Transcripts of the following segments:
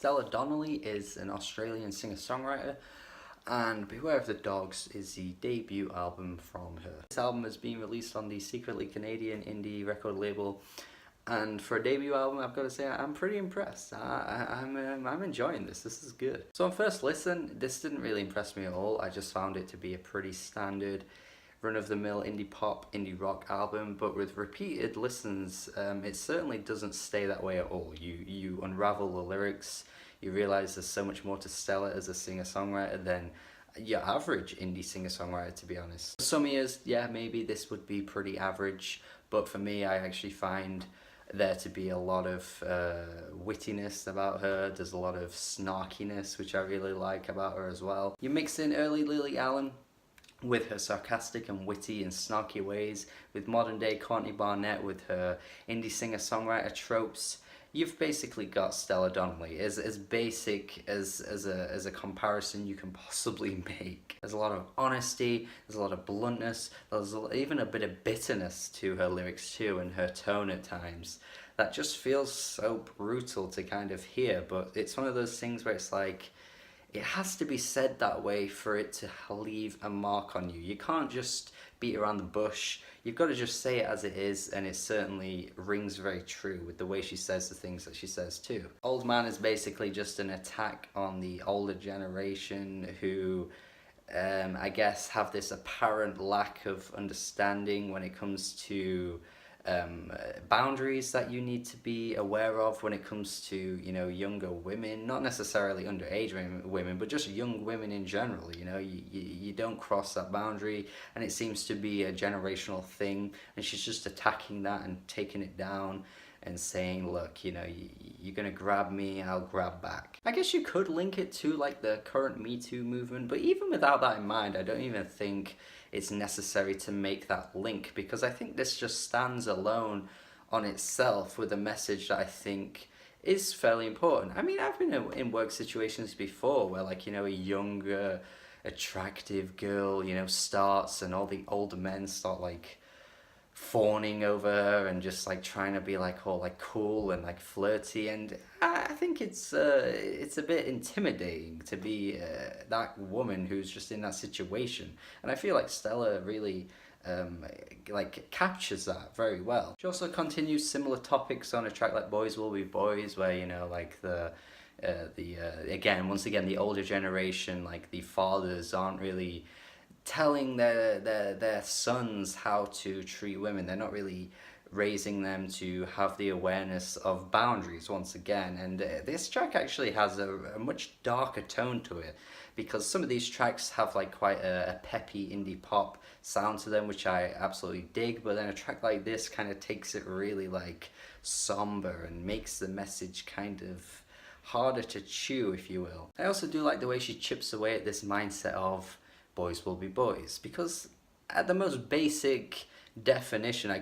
Stella Donnelly is an Australian singer-songwriter, and Beware of the Dogs is the debut album from her. This album has been released on the secretly Canadian indie record label, and for a debut album, I've got to say I'm pretty impressed. I'm enjoying this. This is good. So on first listen, this didn't really impress me at all. I just found it to be a pretty standard run-of-the-mill indie pop, indie rock album, but with repeated listens, it certainly doesn't stay that way at all. You unravel the lyrics, you realise there's so much more to Stella as a singer-songwriter than your average indie singer-songwriter, to be honest. For some years, yeah, maybe this would be pretty average, but for me, I actually find there to be a lot of wittiness about her. There's a lot of snarkiness, which I really like about her as well. You mix in early Lily Allen with her sarcastic and witty and snarky ways, with modern day Courtney Barnett with her indie singer-songwriter tropes, you've basically got Stella Donnelly. As basic as a comparison you can possibly make. There's a lot of honesty, there's a lot of bluntness, there's even a bit of bitterness to her lyrics too, and her tone at times. That just feels so brutal to kind of hear, but it's one of those things where it's like, it has to be said that way for it to leave a mark on you. You can't just beat around the bush. You've got to just say it as it is, and it certainly rings very true with the way she says the things that she says too. Old Man is basically just an attack on the older generation who I guess have this apparent lack of understanding when it comes to boundaries that you need to be aware of when it comes to, you know, younger women, not necessarily underage women, but just young women in general. You know, you don't cross that boundary, and it seems to be a generational thing, and she's just attacking that and taking it down and saying, look, you know, you're gonna grab me, I'll grab back. I guess you could link it to like the current Me Too movement, but even without that in mind, I don't even think it's necessary to make that link, because I think this just stands alone on itself with a message that I think is fairly important. I mean, I've been in work situations before where, like, you know, a younger, attractive girl, you know, starts, and all the older men start like fawning over her and just like trying to be like all like cool and like flirty, and I think it's a bit intimidating to be that woman who's just in that situation, and I feel like Stella really like captures that very well. She also continues similar topics on a track like Boys Will Be Boys, where, you know, like once again the older generation, like the fathers aren't really telling their sons how to treat women. They're not really raising them to have the awareness of boundaries once again, and this track actually has a much darker tone to it, because some of these tracks have like quite a peppy indie pop sound to them, which I absolutely dig, but then a track like this kind of takes it really like somber and makes the message kind of harder to chew, if you will. I also do like the way she chips away at this mindset of boys will be boys, because at the most basic definition, I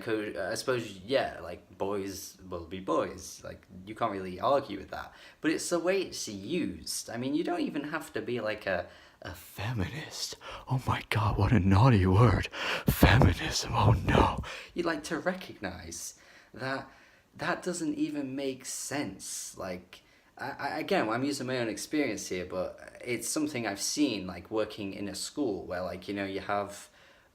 suppose, yeah, like boys will be boys, like you can't really argue with that, but it's the way it's used. I mean, you don't even have to be like a feminist. Oh my god, what a naughty word, feminism, oh no. You'd like to recognize that that doesn't even make sense. Like, again, I'm using my own experience here, but it's something I've seen, like working in a school where, like, you know, you have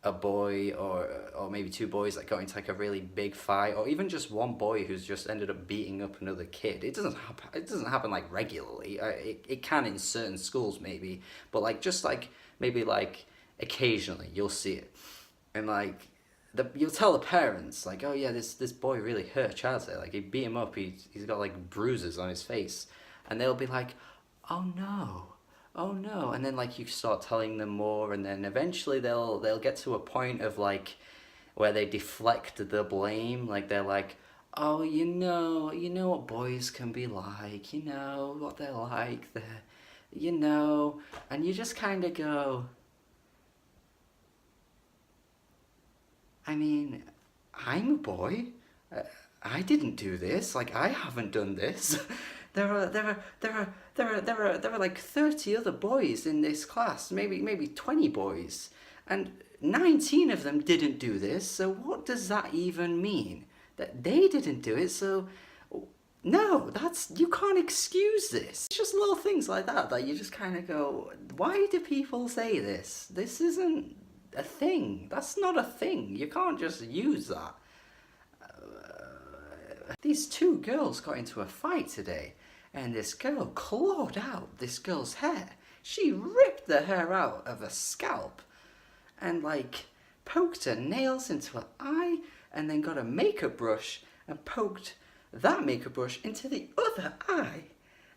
a boy or maybe two boys that got into like a really big fight, or even just one boy who's just ended up beating up another kid. It doesn't happen like regularly. It can in certain schools maybe, but like just like maybe like occasionally you'll see it, and like you'll tell the parents, like, oh yeah, this boy really hurt Chazzy, like he beat him up, he's got like bruises on his face, and they'll be like, oh no, and then like you start telling them more, and then eventually they'll get to a point of like where they deflect the blame, like they're like, oh, you know what boys can be like, you know what they're like, you know, and you just kind of go, I mean, I'm a boy. I didn't do this. Like, I haven't done this. There are like 30 other boys in this class, maybe 20 boys, and 19 of them didn't do this. So what does that even mean? That they didn't do it. So no, you can't excuse this. It's just little things like that you just kind of go, why do people say this? This isn't a thing. That's not a thing. You can't just use that. These two girls got into a fight today, and this girl clawed out this girl's hair. She ripped the hair out of her scalp and like poked her nails into her eye, and then got a makeup brush and poked that makeup brush into the other eye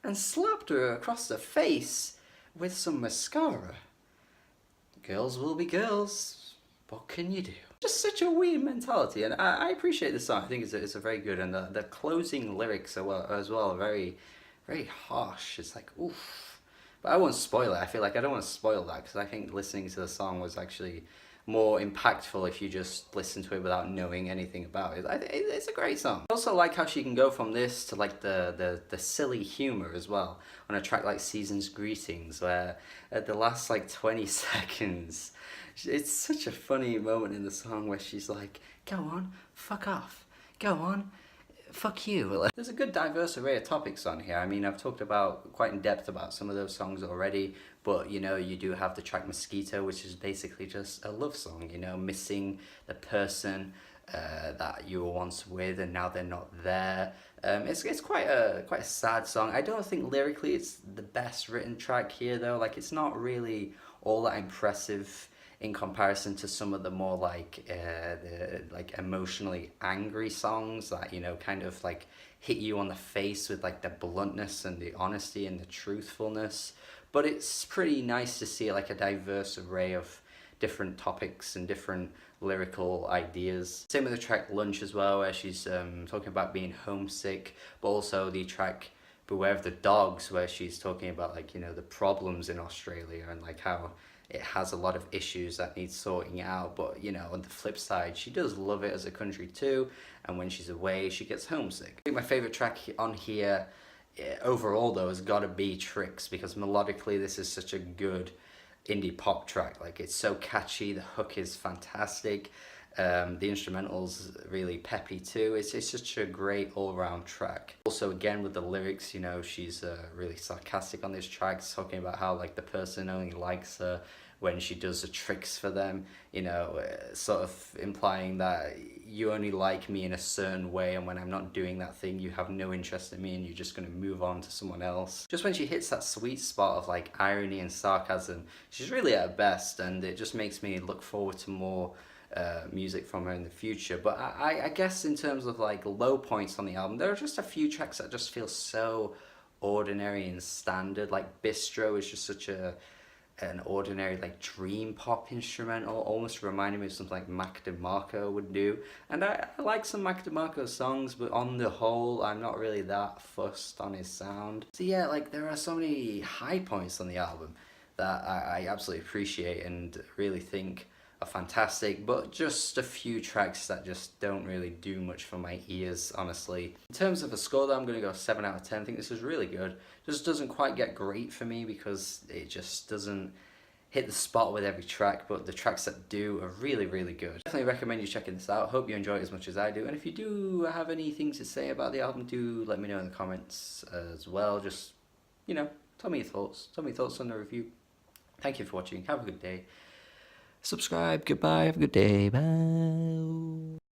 and slapped her across the face with some mascara. Girls will be girls. What can you do? Just such a weird mentality, and I appreciate the song. I think it's a very good, and the closing lyrics as well are very, very harsh. It's like, oof. But I won't spoil it. I feel like I don't want to spoil that, because I think listening to the song was actually more impactful if you just listen to it without knowing anything about it. It's a great song. I also like how she can go from this to like the silly humor as well on a track like Season's Greetings, where at the last like 20 seconds, it's such a funny moment in the song where she's like, go on, fuck off, go on, fuck you. There's a good diverse array of topics on here. I mean, I've talked about quite in depth about some of those songs already, but you know, you do have the track Mosquito, which is basically just a love song, you know, missing the person that you were once with and now they're not there. It's quite a sad song. I don't think lyrically it's the best written track here though. Like, it's not really all that impressive in comparison to some of the more like emotionally angry songs that, you know, kind of like hit you on the face with like the bluntness and the honesty and the truthfulness. But it's pretty nice to see like a diverse array of different topics and different lyrical ideas. Same with the track Lunch as well, where she's talking about being homesick, but also the track Beware of the Dogs, where she's talking about like, you know, the problems in Australia and like how it has a lot of issues that need sorting out. But you know, on the flip side, she does love it as a country too, and when she's away she gets homesick. I think my favourite track on here overall though has got to be Tricks, because melodically this is such a good indie pop track. Like, it's so catchy, the hook is fantastic, the instrumental's really peppy too. It's such a great all-round track. Also, again with the lyrics, you know, she's really sarcastic on this track, talking about how like the person only likes her when she does the tricks for them, you know, sort of implying that you only like me in a certain way, and when I'm not doing that thing you have no interest in me and you're just going to move on to someone else. Just when she hits that sweet spot of like irony and sarcasm, she's really at her best, and it just makes me look forward to more music from her in the future. But I guess in terms of like low points on the album, there are just a few tracks that just feel so ordinary and standard. Like Bistro is just such an ordinary like dream pop instrumental, almost reminding me of something like Mac DeMarco would do. And I like some Mac DeMarco songs, but on the whole I'm not really that fussed on his sound. So yeah, like there are so many high points on the album that I absolutely appreciate and really think are fantastic, but just a few tracks that just don't really do much for my ears, honestly. In terms of a score though, I'm going to go 7 out of 10. I think this is really good. Just doesn't quite get great for me because it just doesn't hit the spot with every track, but the tracks that do are really, really good. Definitely recommend you checking this out. Hope you enjoy it as much as I do, and if you do have anything to say about the album, do let me know in the comments as well. Just, you know, tell me your thoughts. Tell me your thoughts on the review. Thank you for watching. Have a good day. Subscribe. Goodbye. Have a good day. Bye.